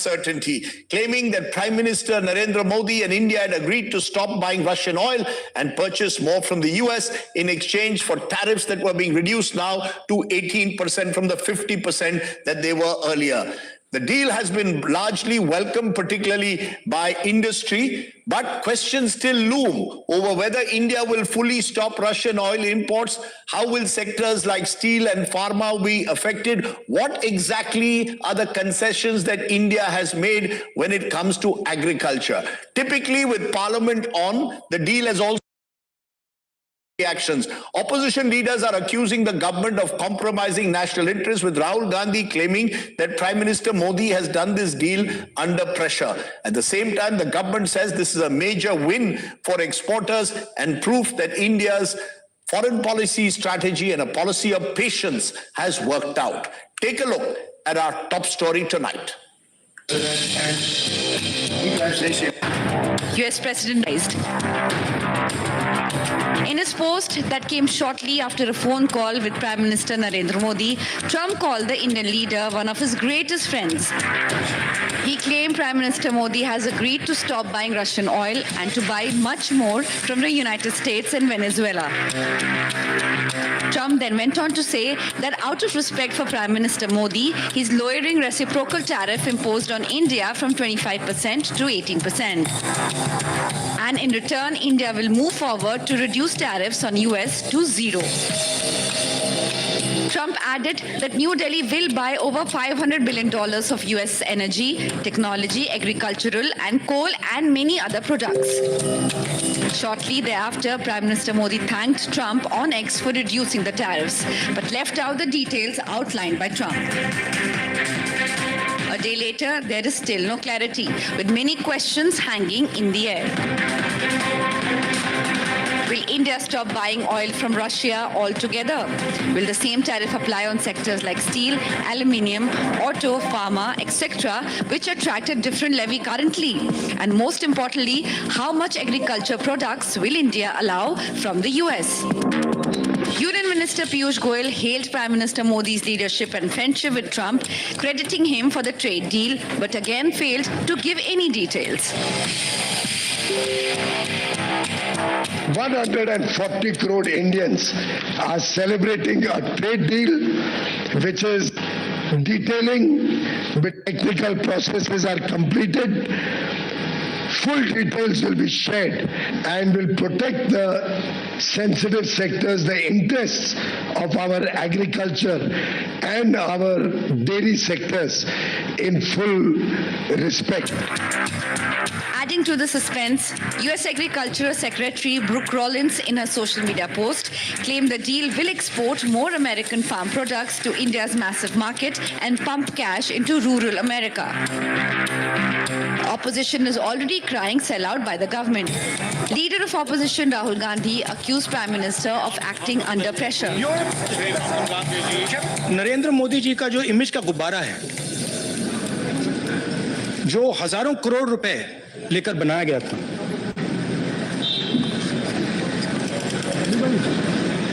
uncertainty, claiming that Prime Minister Narendra Modi and India had agreed to stop buying Russian oil and purchase more from the US in exchange for tariffs that were being reduced now to 18% from the 50% that they were earlier. The deal has been largely welcomed, particularly by industry, but questions still loom over whether India will fully stop Russian oil imports. How will sectors like steel and pharma be affected? What exactly are the concessions that India has made when it comes to agriculture? Typically, with Parliament on, the deal has also reactions. Opposition leaders are accusing the government of compromising national interests, with Rahul Gandhi claiming that Prime Minister Modi has done this deal under pressure. At the same time, the government says this is a major win for exporters and proof that India's foreign policy strategy and a policy of patience has worked out. Take a look at our top story tonight. US President raised. In his post that came shortly after a phone call with Prime Minister Narendra Modi, Trump called the Indian leader one of his greatest friends. He claimed Prime Minister Modi has agreed to stop buying Russian oil and to buy much more from the United States and Venezuela. Trump then went on to say that out of respect for Prime Minister Modi, he's lowering reciprocal tariff imposed on India from 25% to 18%. And in return, India will move forward to reduce tariffs on US to zero. Trump added that New Delhi will buy over $500 billion of US energy, technology, agricultural and coal and many other products. Shortly thereafter, Prime Minister Modi thanked Trump on X for reducing the tariffs, but left out the details outlined by Trump. A day later, there is still no clarity, with many questions hanging in the air. Will India stop buying oil from Russia altogether? Will the same tariff apply on sectors like steel, aluminium, auto, pharma, etc., which attract a different levy currently? And most importantly, how much agriculture products will India allow from the US? Union Minister Piyush Goyal hailed Prime Minister Modi's leadership and friendship with Trump, crediting him for the trade deal, but again failed to give any details. 140 crore Indians are celebrating a trade deal which is detailing, but technical processes are completed. Full details will be shared and will protect the sensitive sectors, the interests of our agriculture and our dairy sectors in full respect. Adding to the suspense, U.S. Agriculture Secretary Brooke Rollins, in her social media post, claimed the deal will export more American farm products to India's massive market and pump cash into rural America. Opposition is already crying sellout by the government. Leader of opposition Rahul Gandhi accused Prime Minister of acting under pressure. Narendra Modi ji का जो image का गुब्बारा है, जो हजारों करोड़ रुपए लेकर बनाया गया था,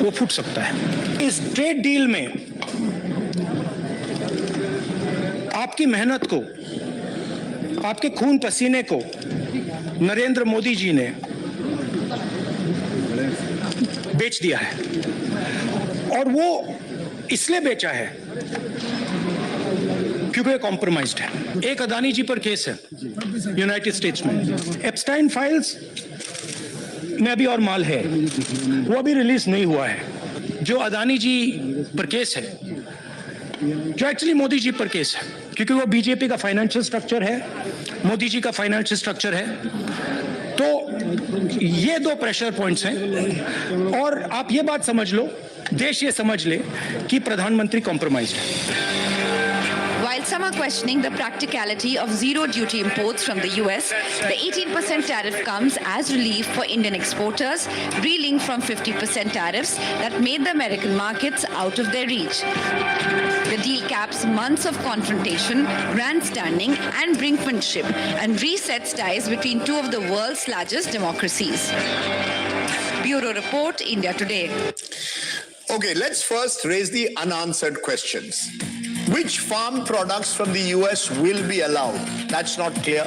वो फूट सकता है। इस ट्रेड डील में आपकी मेहनत को, आपके खून पसीने को नरेंद्र मोदी जी ने बेच दिया है, और वो इसलिए बेचा है क्योंकि वो कॉम्प्रोमाइज्ड है। एक अदानी जी पर केस है यूनाइटेड स्टेट्स में, एप्स्टाइन फाइल्स में अभी और माल है, वो अभी रिलीज नहीं हुआ है। जो अदानी जी पर केस है, जो एक्चुअली मोदी जी पर केस है, क्योंकि वो बीजेपी का फाइनेंशियल स्ट्रक्चर है, मोदी जी का फाइनेंशियल स्ट्रक्चर है। तो ये दो प्रेशर पॉइंट्स हैं, और आप ये बात समझ लो, देश ये समझ ले कि प्रधानमंत्री कॉम्प्रोमाइज्ड है। While some are questioning the practicality of zero duty imports from the US, the 18% tariff comes as relief for Indian exporters, reeling from 50% tariffs that made the American markets out of their reach. The deal caps months of confrontation, grandstanding, and brinkmanship, and resets ties between two of the world's largest democracies. Bureau Report, India Today. Okay, let's first raise the unanswered questions. Which farm products from the US will be allowed? That's not clear.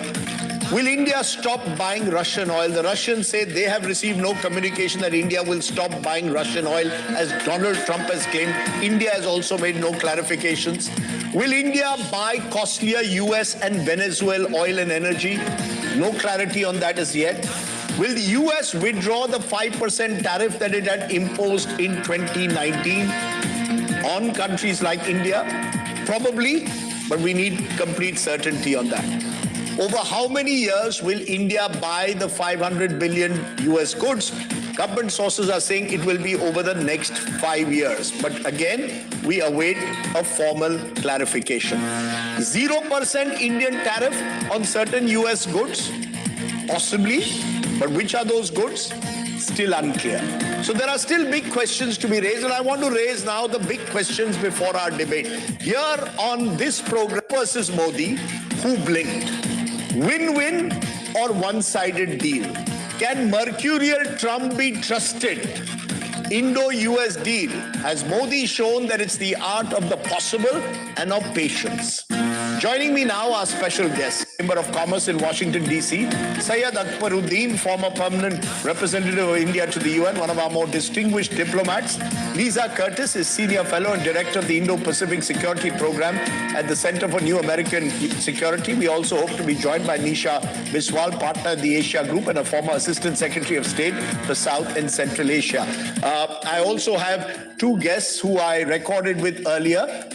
Will India stop buying Russian oil? The Russians say they have received no communication that India will stop buying Russian oil, as Donald Trump has claimed. India has also made no clarifications. Will India buy costlier US and Venezuelan oil and energy? No clarity on that as yet. Will the US withdraw the 5% tariff that it had imposed in 2019 on countries like India? Probably, but we need complete certainty on that. Over how many years will India buy the 500 billion US goods? Government sources are saying it will be over the next 5 years. But again, we await a formal clarification. 0% Indian tariff on certain US goods? Possibly. But which are those goods? Still unclear. So there are still big questions to be raised, and I want to raise now the big questions before our debate. Here on this program versus Modi, who blinked? Win-win or one-sided deal? Can mercurial Trump be trusted? Indo-US deal. Has Modi shown that it's the art of the possible and of patience? Joining me now, our special guest, Chamber of Commerce in Washington, D.C., Syed Akbaruddin, former permanent representative of India to the UN, one of our more distinguished diplomats. Lisa Curtis is Senior Fellow and Director of the Indo-Pacific Security Program at the Center for New American Security. We also hope to be joined by Nisha Biswal, partner at the Asia Group and a former Assistant Secretary of State for South and Central Asia. I also have two guests who I recorded with earlier.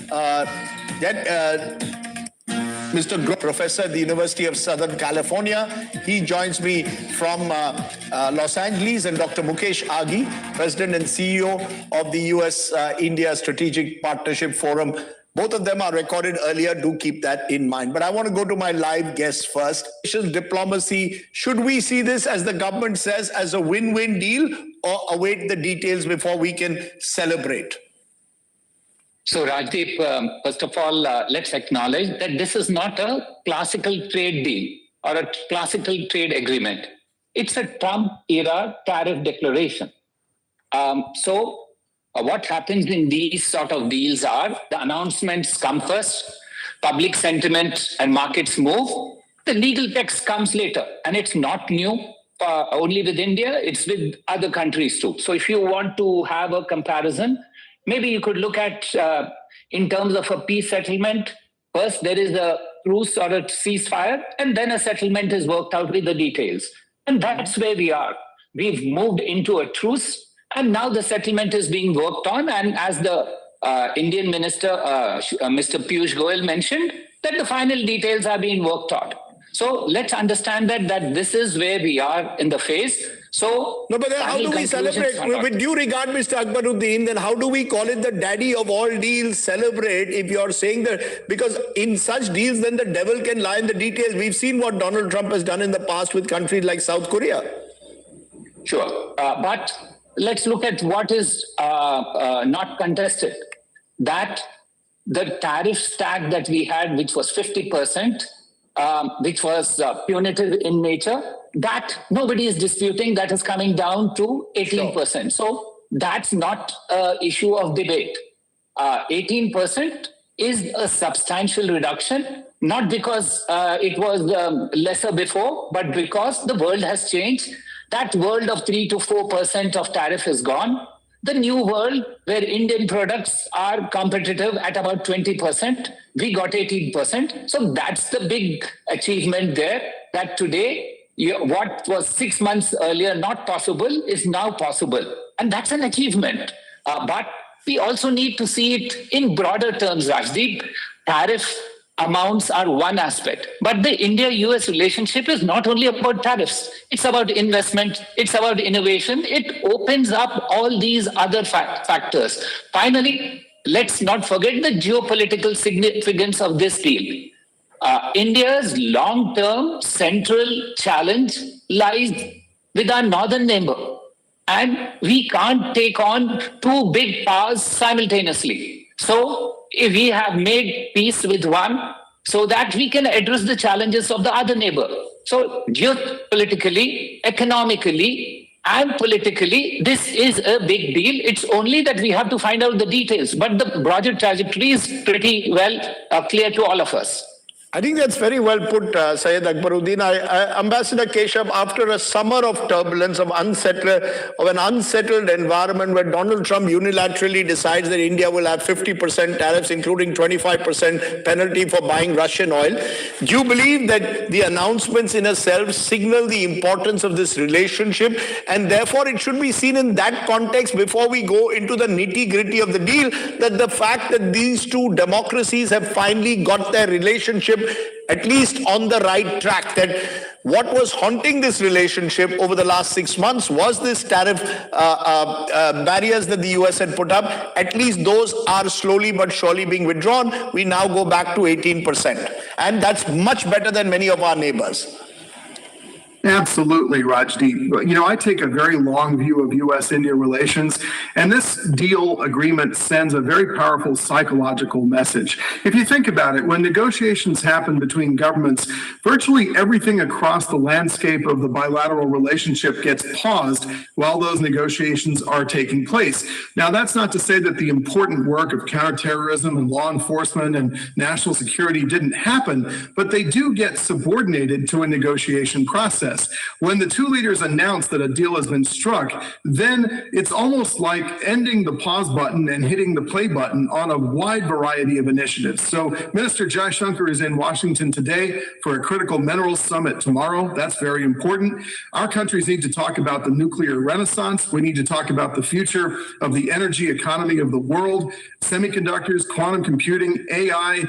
Mr. Groh, professor at the University of Southern California. He joins me from Los Angeles, and Dr. Mukesh Aghi, President and CEO of the US-India Strategic Partnership Forum. Both of them are recorded earlier. Do keep that in mind. But I want to go to my live guests first. Diplomacy, should we see this, as the government says, as a win-win deal, or await the details before we can celebrate? So Rajdeep, first of all, let's acknowledge that this is not a classical trade deal or a classical trade agreement. It's a Trump-era tariff declaration. What happens in these sort of deals are the announcements come first, public sentiment and markets move, the legal text comes later, and it's not new only with India, it's with other countries too. So if you want to have a comparison, maybe you could look at, in terms of a peace settlement, first there is a truce or a ceasefire, and then a settlement is worked out with the details. And that's where we are. We've moved into a truce, and now the settlement is being worked on. And as the Indian Minister, Mr. Piyush Goyal mentioned, that the final details are being worked out. So let's understand that this is where we are in the phase. So, no, but then how do we celebrate? With due regard, Mr. Akbaruddin, then how do we call it the daddy of all deals, celebrate, if you're saying that? Because in such deals, then the devil can lie in the details. We've seen what Donald Trump has done in the past with countries like South Korea. Sure. But let's look at what is not contested. That the tariff stack that we had, which was 50%, which was punitive in nature, that nobody is disputing, that is coming down to 18%. Sure. So that's not an issue of debate. 18% is a substantial reduction, not because it was lesser before, but because the world has changed. That world of 3 to 4% of tariff is gone. The new world, where Indian products are competitive at about 20%, we got 18%. So that's the big achievement there, that today, what was 6 months earlier not possible is now possible. And that's an achievement. But we also need to see it in broader terms, Rajdeep. Tariff amounts are one aspect. But the India-US relationship is not only about tariffs. It's about investment. It's about innovation. It opens up all these other factors. Finally, let's not forget the geopolitical significance of this deal. India's long-term central challenge lies with our northern neighbor. And we can't take on two big powers simultaneously. So if we have made peace with one so that we can address the challenges of the other neighbor. So geopolitically, economically, and politically, this is a big deal. It's only that we have to find out the details. But the broader trajectory is pretty well clear to all of us. I think that's very well put, Syed Akbaruddin. Ambassador Keshav, after a summer of turbulence, of an unsettled environment where Donald Trump unilaterally decides that India will have 50% tariffs, including 25% penalty for buying Russian oil, do you believe that the announcements in itself signal the importance of this relationship, and therefore it should be seen in that context before we go into the nitty-gritty of the deal, that the fact that these two democracies have finally got their relationship at least on the right track, that what was haunting this relationship over the last 6 months was this tariff barriers that the US had put up. At least those are slowly but surely being withdrawn. We now go back to 18%. And that's much better than many of our neighbors. Absolutely, Rajdeep. You know, I take a very long view of U.S.-India relations, and this deal agreement sends a very powerful psychological message. If you think about it, when negotiations happen between governments, virtually everything across the landscape of the bilateral relationship gets paused while those negotiations are taking place. Now, that's not to say that the important work of counterterrorism and law enforcement and national security didn't happen, but they do get subordinated to a negotiation process. When the two leaders announce that a deal has been struck, then it's almost like ending the pause button and hitting the play button on a wide variety of initiatives. So Minister Jaishankar is in Washington today for a critical minerals summit tomorrow. That's very important. Our countries need to talk about the nuclear renaissance. We need to talk about the future of the energy economy of the world, semiconductors, quantum computing, AI,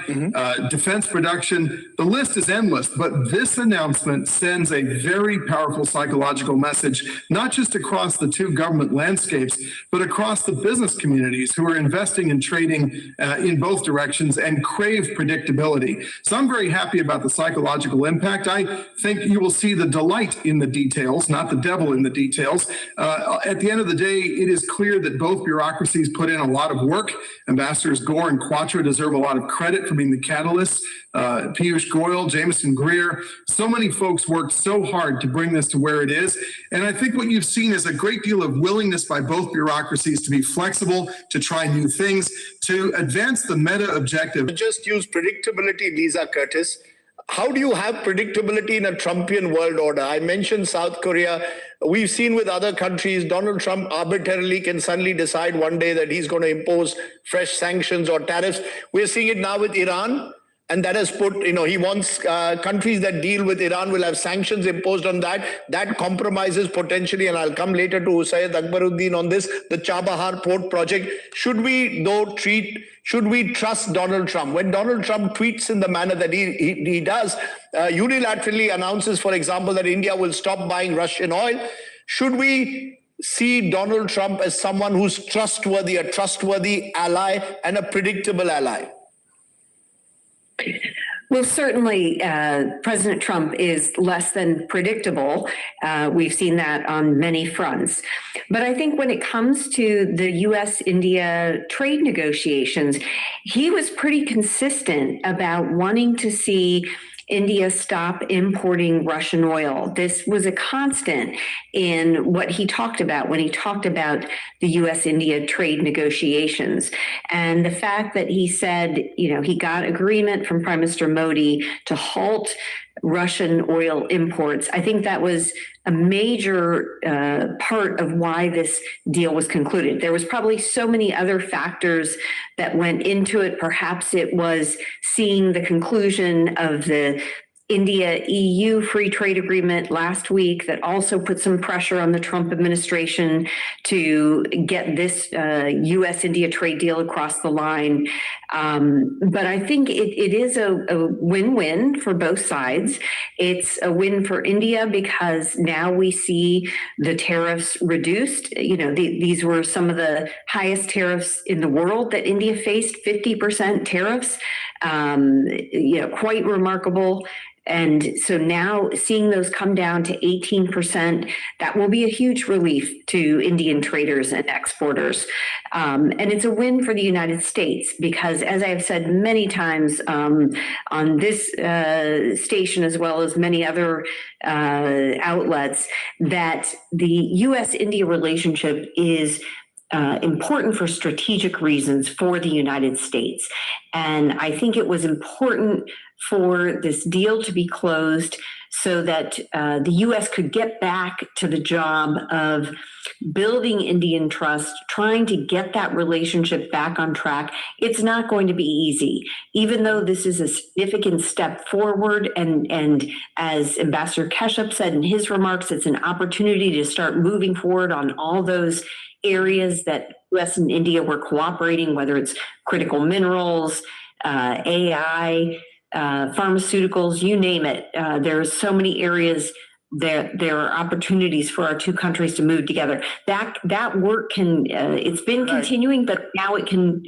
defense production. The list is endless, but this announcement sends a very powerful psychological message, not just across the two government landscapes, but across the business communities who are investing and trading in both directions and crave predictability. So I'm very happy about the psychological impact. I think you will see the delight in the details, not the devil in the details. At the end of the day, it is clear that both bureaucracies put in a lot of work. Ambassadors Gore and Quattro deserve a lot of credit for being the catalysts. Piyush Goyal, Jameson Greer, so many folks worked so hard to bring this to where it is. And I think what you've seen is a great deal of willingness by both bureaucracies to be flexible, to try new things, to advance the meta objective. Just use predictability, Lisa Curtis. How do you have predictability in a Trumpian world order? I mentioned South Korea. We've seen with other countries, Donald Trump arbitrarily can suddenly decide one day that he's going to impose fresh sanctions or tariffs. We're seeing it now with Iran. And that has put, he wants countries that deal with Iran will have sanctions imposed on that. That compromises potentially, and I'll come later to Syed Akbaruddin on this, the Chabahar port project. Should we trust Donald Trump? When Donald Trump tweets in the manner that he does, unilaterally announces, for example, that India will stop buying Russian oil, should we see Donald Trump as someone who's trustworthy, a trustworthy ally and a predictable ally? Well, certainly, President Trump is less than predictable. We've seen that on many fronts. But I think when it comes to the U.S.-India trade negotiations, he was pretty consistent about wanting to see India stop importing Russian oil. This was a constant in what he talked about when he talked about the U.S.-India trade negotiations. And the fact that he said, he got agreement from Prime Minister Modi to halt Russian oil imports, I think that was a major part of why this deal was concluded. There was probably so many other factors that went into it. Perhaps it was seeing the conclusion of the India-EU free trade agreement last week that also put some pressure on the Trump administration to get this U.S.-India trade deal across the line. But I think it is a win-win for both sides. It's a win for India because now we see the tariffs reduced. These were some of the highest tariffs in the world that India faced, 50% tariffs, quite remarkable. And so now seeing those come down to 18%, that will be a huge relief to Indian traders and exporters. And it's a win for the United States because as I've said many times on this station, as well as many other outlets, that the U.S.-India relationship is important for strategic reasons for the United States. And I think it was important for this deal to be closed so that the U.S. could get back to the job of building Indian trust, trying to get that relationship back on track. It's not going to be easy, even though this is a significant step forward. And as Ambassador Kashyap said in his remarks, it's an opportunity to start moving forward on all those areas that U.S. and India were cooperating, whether it's critical minerals, AI, pharmaceuticals, you name it. There are so many areas that there are opportunities for our two countries to move together. That work can, it's been continuing, but now it can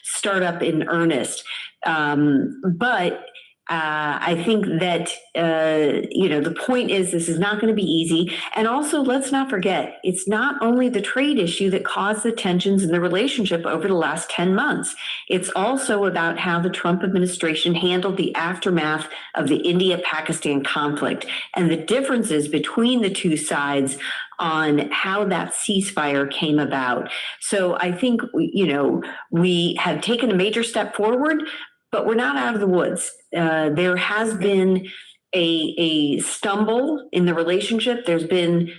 start up in earnest. But I think that, the point is this is not going to be easy. And also, let's not forget, it's not only the trade issue that caused the tensions in the relationship over the last 10 months. It's also about how the Trump administration handled the aftermath of the India-Pakistan conflict and the differences between the two sides on how that ceasefire came about. So I think, we have taken a major step forward, but we're not out of the woods. There has been a stumble in the relationship. There's been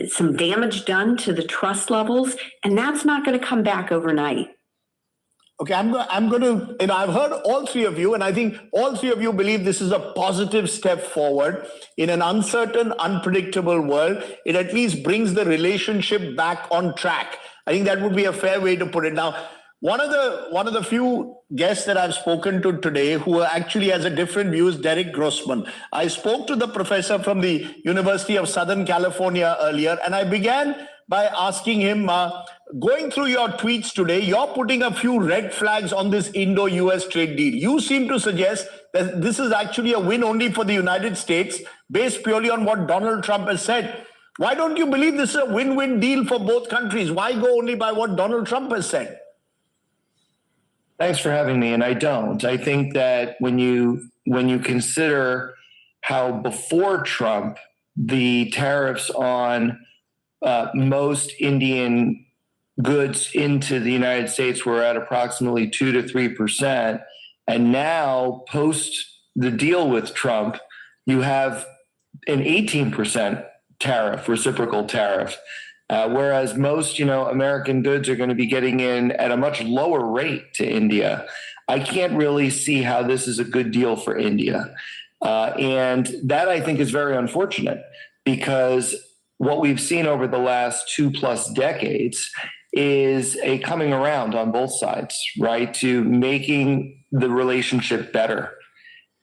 some damage done to the trust levels, and that's not going to come back overnight. Okay, I'm going to, I've heard all three of you, and I think all three of you believe this is a positive step forward in an uncertain, unpredictable world. It at least brings the relationship back on track. I think that would be a fair way to put it. Now, one of the few guests that I've spoken to today who actually has a different view is Derek Grossman. I spoke to the professor from the University of Southern California earlier, and I began by asking him, going through your tweets today, you're putting a few red flags on this Indo-US trade deal. You seem to suggest that this is actually a win only for the United States based purely on what Donald Trump has said. Why don't you believe this is a win-win deal for both countries? Why go only by what Donald Trump has said? Thanks for having me, and I don't. I think that when you consider how before Trump, the tariffs on most Indian goods into the United States were at approximately 2 to 3%, and now post the deal with Trump, you have an 18% tariff, reciprocal tariff. Whereas most, American goods are going to be getting in at a much lower rate to India. I can't really see how this is a good deal for India. And that I think is very unfortunate because what we've seen over the last 2+ decades is a coming around on both sides, right, to making the relationship better.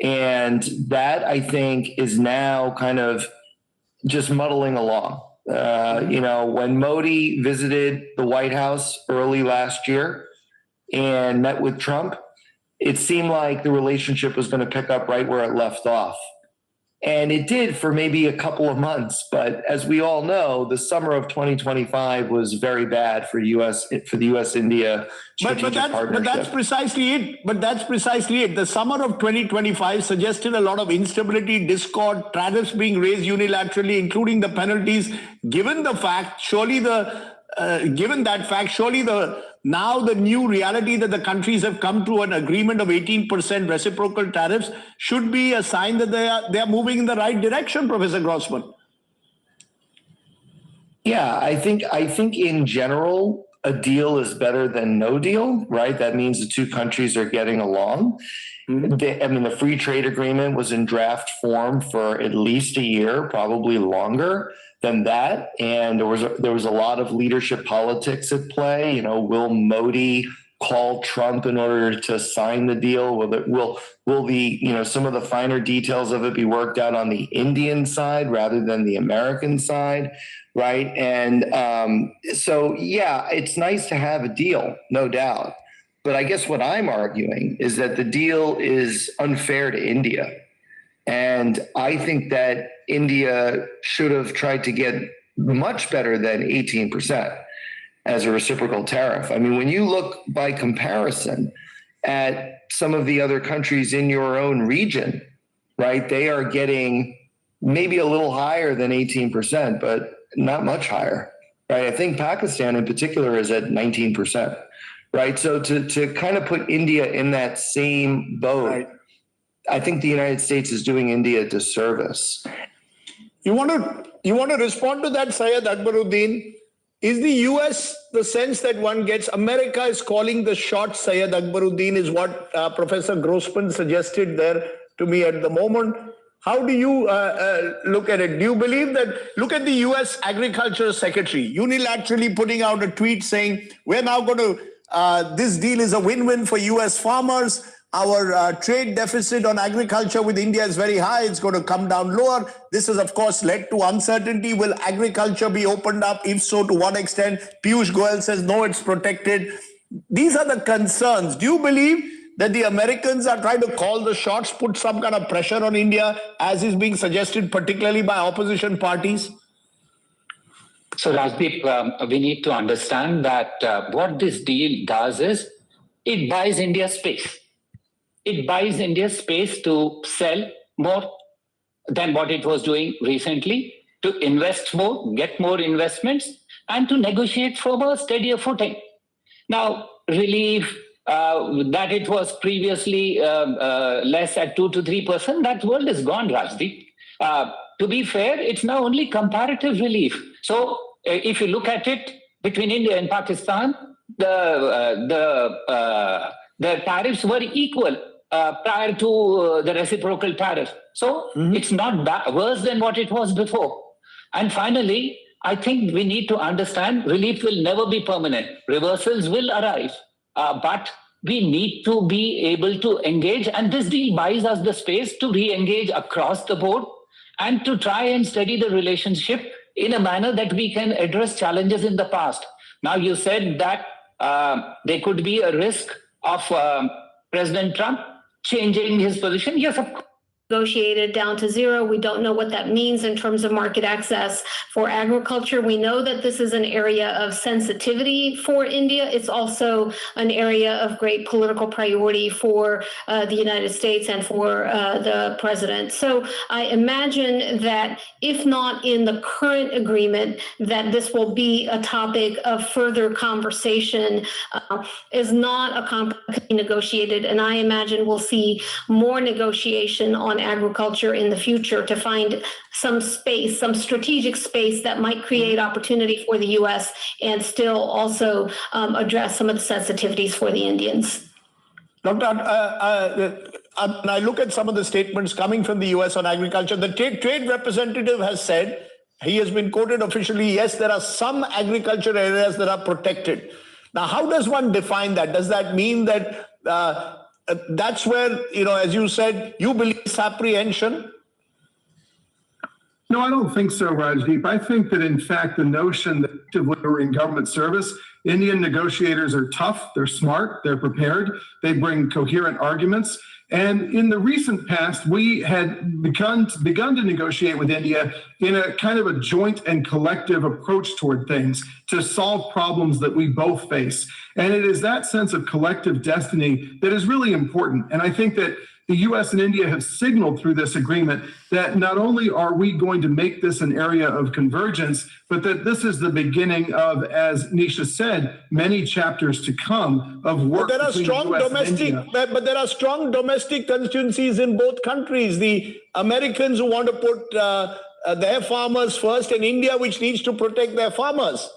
And that I think is now kind of just muddling along. When Modi visited the White House early last year and met with Trump, it seemed like the relationship was going to pick up right where it left off. And it did for maybe a couple of months. But as we all know, the summer of 2025 was very bad for the U.S.-India strategic partnership. But that's precisely it. The summer of 2025 suggested a lot of instability, discord, tariffs being raised unilaterally, including the penalties. Given that fact, surely now the new reality that the countries have come to an agreement of 18% reciprocal tariffs should be a sign that they are moving in the right direction, Professor Grossman. Yeah, I think in general, a deal is better than no deal, right? That means the two countries are getting along. Mm-hmm. The free trade agreement was in draft form for at least a year, probably longer than that. And there was a lot of leadership politics at play. Will Modi call Trump in order to sign the deal? Will some of the finer details of it be worked out on the Indian side rather than the American side? Right. And so, yeah, it's nice to have a deal, no doubt. But I guess what I'm arguing is that the deal is unfair to India. And I think that India should have tried to get much better than 18%. as a reciprocal tariff. I mean, when you look by comparison at some of the other countries in your own region, right, they are getting maybe a little higher than 18%, but not much higher, right? I think Pakistan in particular is at 19%, right? So to kind of put India in that same boat, right, I think the United States is doing India a disservice. You want to respond to that, Syed Akbaruddin? Is the US the sense that one gets? America is calling the shots, Syed Akbaruddin, is what Professor Grossman suggested there to me at the moment. How do you look at it? Do you believe that, look at the US Agriculture Secretary unilaterally putting out a tweet saying, we're now going to, this deal is a win-win for US farmers. Our trade deficit on agriculture with India is very high. It's going to come down lower. This has, of course, led to uncertainty. Will agriculture be opened up? If so, to what extent? Piyush Goyal says, no, it's protected. These are the concerns. Do you believe that the Americans are trying to call the shots, put some kind of pressure on India, as is being suggested, particularly by opposition parties? So, Rajdeep, we need to understand that what this deal does is it buys India space. It buys India space to sell more than what it was doing recently, to invest more, get more investments, and to negotiate from a steadier footing. Now, relief that it was previously less at 2 to 3%, that world is gone, Rajdeep. To be fair, it's now only comparative relief. So if you look at it between India and Pakistan, the tariffs were equal prior to the reciprocal tariff. So it's not worse than what it was before. And finally, I think we need to understand relief will never be permanent. Reversals will arrive. But we need to be able to engage. And this deal buys us the space to re-engage across the board and to try and steady the relationship in a manner that we can address challenges in the past. Now, you said that there could be a risk of President Trump changing his position. Yes, of course. Negotiated down to zero. We don't know what that means in terms of market access for agriculture. We know that this is an area of sensitivity for India. It's also an area of great political priority for the United States and for the president. So I imagine that if not in the current agreement, that this will be a topic of further conversation, is not a compromise negotiated. And I imagine we'll see more negotiation on agriculture in the future to find some space, some strategic space that might create opportunity for the U.S. and still also address some of the sensitivities for the Indians. Doctor, I look at some of the statements coming from the U.S. on agriculture. The trade representative has said, he has been quoted officially, yes, there are some agriculture areas that are protected. Now, how does one define that? Does that mean that that's where, as you said, you believe apprehension? No, I don't think so, Rajdeep. I think that, in fact, the notion that we're in government service, Indian negotiators are tough, they're smart, they're prepared, they bring coherent arguments. And in the recent past, we had begun to negotiate with India in a kind of a joint and collective approach toward things to solve problems that we both face. And it is that sense of collective destiny that is really important. And I think that the U.S. and India have signaled through this agreement that not only are we going to make this an area of convergence, but that this is the beginning of, as Nisha said, many chapters to come of work. But there are strong domestic constituencies in both countries. The Americans who want to put their farmers first, and India, which needs to protect their farmers.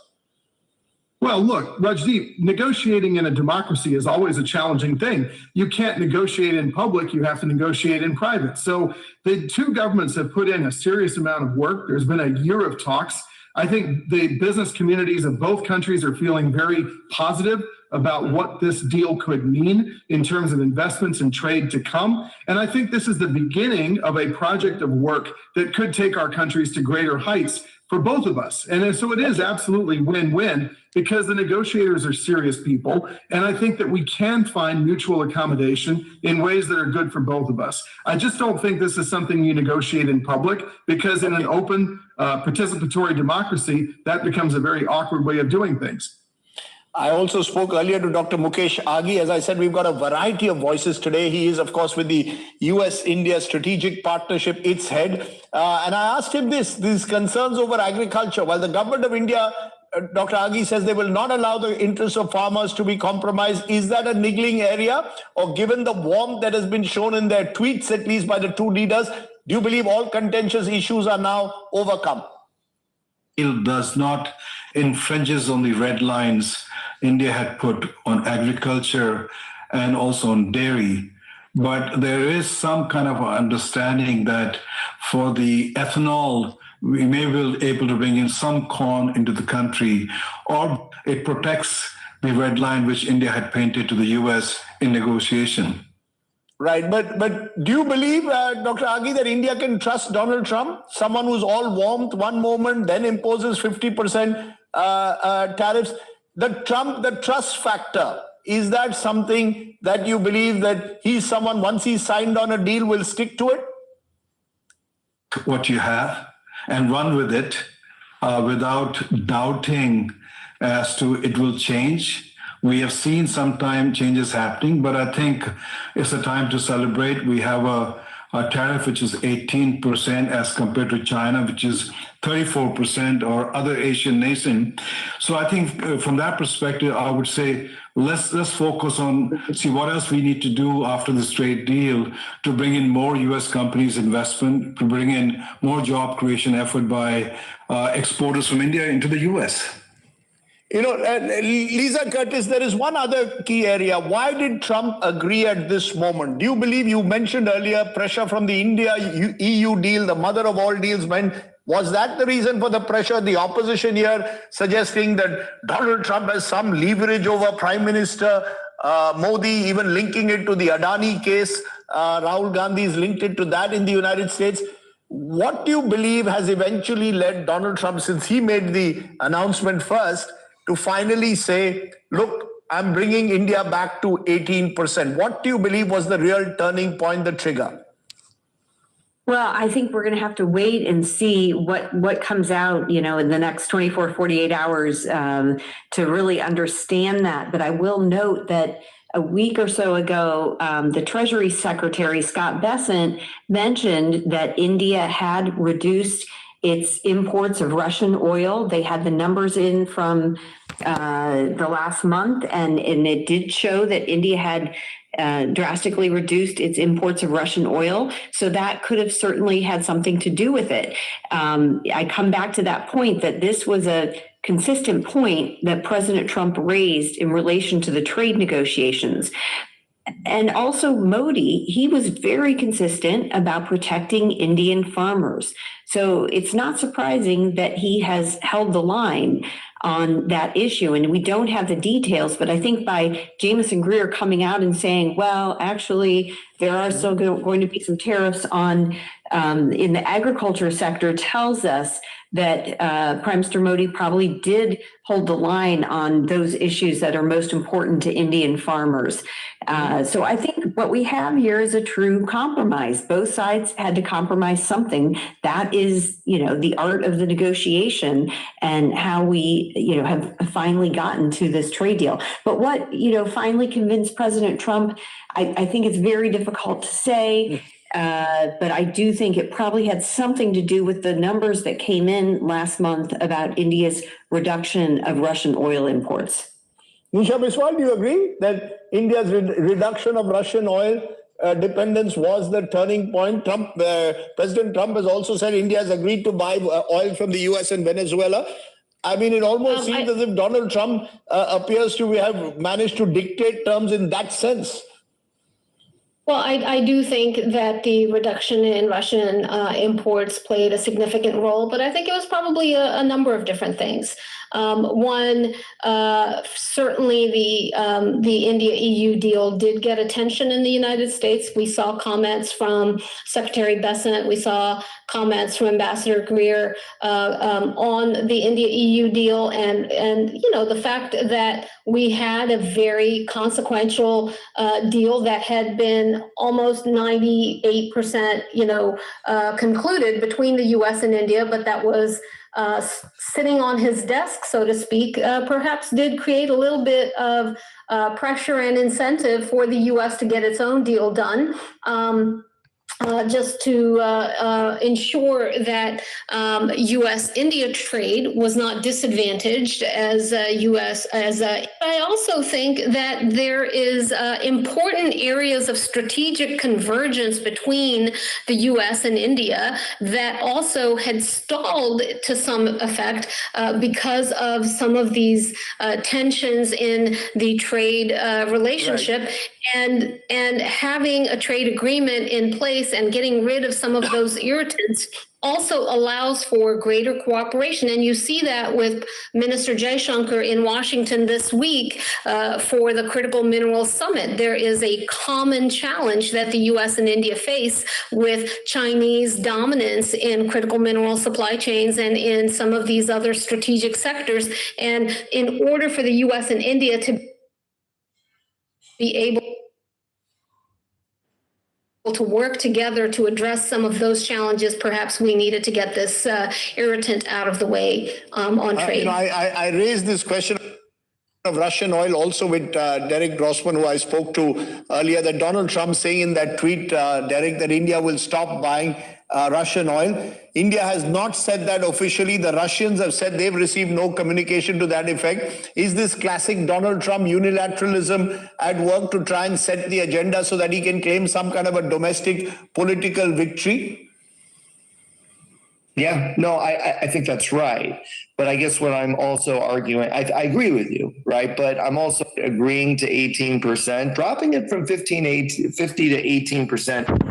Well, look, Rajdeep, negotiating in a democracy is always a challenging thing. You can't negotiate in public, you have to negotiate in private. So the two governments have put in a serious amount of work. There's been a year of talks. I think the business communities of both countries are feeling very positive about what this deal could mean in terms of investments and trade to come. And I think this is the beginning of a project of work that could take our countries to greater heights for both of us. And so it is absolutely win-win because the negotiators are serious people. And I think that we can find mutual accommodation in ways that are good for both of us. I just don't think this is something you negotiate in public because in an open, participatory democracy, that becomes a very awkward way of doing things. I also spoke earlier to Dr. Mukesh Aghi. As I said, we've got a variety of voices today. He is, of course, with the US-India Strategic Partnership, its head. And I asked him these concerns over agriculture. While the government of India, Dr. Aghi says they will not allow the interests of farmers to be compromised. Is that a niggling area? Or given the warmth that has been shown in their tweets, at least by the two leaders, do you believe all contentious issues are now overcome? It does not infringes on the red lines India had put on agriculture and also on dairy. But there is some kind of understanding that for the ethanol, we may be able to bring in some corn into the country, or it protects the red line which India had painted to the US in negotiation. Right, but do you believe, Dr. Aghi, that India can trust Donald Trump, someone who's all warmth one moment, then imposes 50% tariffs? The trust factor, is that something that you believe that he's someone, once he's signed on a deal, will stick to it? What you have and run with it without doubting as to it will change. We have seen sometime changes happening, but I think it's a time to celebrate. We have a tariff which is 18% as compared to China, which is 34%, or other Asian nation. So I think from that perspective, I would say let's focus on see what else we need to do after this trade deal to bring in more U.S. companies' investment, to bring in more job creation effort by exporters from India into the U.S. You know, Lisa Curtis, there is one other key area. Why did Trump agree at this moment? Do you believe, you mentioned earlier, pressure from the India-EU deal, the mother of all deals, was that the reason for the pressure? The opposition here suggesting that Donald Trump has some leverage over Prime Minister Modi, even linking it to the Adani case. Rahul Gandhi's linked it to that in the United States. What do you believe has eventually led Donald Trump, since he made the announcement first, to finally say, look, I'm bringing India back to 18%. What do you believe was the real turning point, the trigger? Well, I think we're going to have to wait and see what comes out, in the next 24, 48 hours to really understand that. But I will note that a week or so ago, the Treasury Secretary, Scott Bessent, mentioned that India had reduced its imports of Russian oil. They had the numbers in from the last month, and it did show that India had drastically reduced its imports of Russian oil. So that could have certainly had something to do with it. I come back to that point that this was a consistent point that President Trump raised in relation to the trade negotiations. And also Modi, he was very consistent about protecting Indian farmers. So it's not surprising that he has held the line on that issue. And we don't have the details, but I think by Jamieson Greer coming out and saying, well, actually, there are still going to be some tariffs on in the agriculture sector, tells us that Prime Minister Modi probably did hold the line on those issues that are most important to Indian farmers. So I think what we have here is a true compromise. Both sides had to compromise something. That is, the art of the negotiation and how we, have finally gotten to this trade deal. But what, finally convinced President Trump, I think it's very difficult to say. But I do think it probably had something to do with the numbers that came in last month about India's reduction of Russian oil imports. Nisha Biswal, do you agree that India's reduction of Russian oil dependence was the turning point? President Trump has also said India has agreed to buy oil from the US and Venezuela. I mean, it almost seems as if Donald Trump appears to have managed to dictate terms in that sense. Well, I do think that the reduction in Russian imports played a significant role, but I think it was probably a number of different things. One, certainly the India-EU deal did get attention in the United States. We saw comments from Secretary Bessent. We saw comments from Ambassador Greer on the India-EU deal, and the fact that we had a very consequential deal that had been almost 98%, concluded between the U.S. and India, but that was sitting on his desk, so to speak, perhaps did create a little bit of pressure and incentive for the U.S. to get its own deal done. Just to ensure that U.S.-India trade was not disadvantaged as I also think that there is important areas of strategic convergence between the U.S. and India that also had stalled to some effect because of some of these tensions in the trade relationship. Right. And having a trade agreement in place and getting rid of some of those irritants also allows for greater cooperation. And you see that with Minister Jaishankar in Washington this week for the Critical Minerals Summit. There is a common challenge that the U.S. and India face with Chinese dominance in critical mineral supply chains and in some of these other strategic sectors. And in order for the U.S. and India to be able to work together to address some of those challenges, perhaps we needed to get this irritant out of the way on trade. I raised this question of Russian oil also with Derek Grossman, who I spoke to earlier, that Donald Trump saying in that tweet, Derek, that India will stop buying Russian oil. India has not said that officially. The Russians have said they've received no communication to that effect. Is this classic Donald Trump unilateralism at work to try and set the agenda so that he can claim some kind of a domestic political victory? Yeah, no, I think that's right. But I guess what I'm also arguing, I agree with you, right? But I'm also agreeing to 18%, dropping it from 50 to 18%.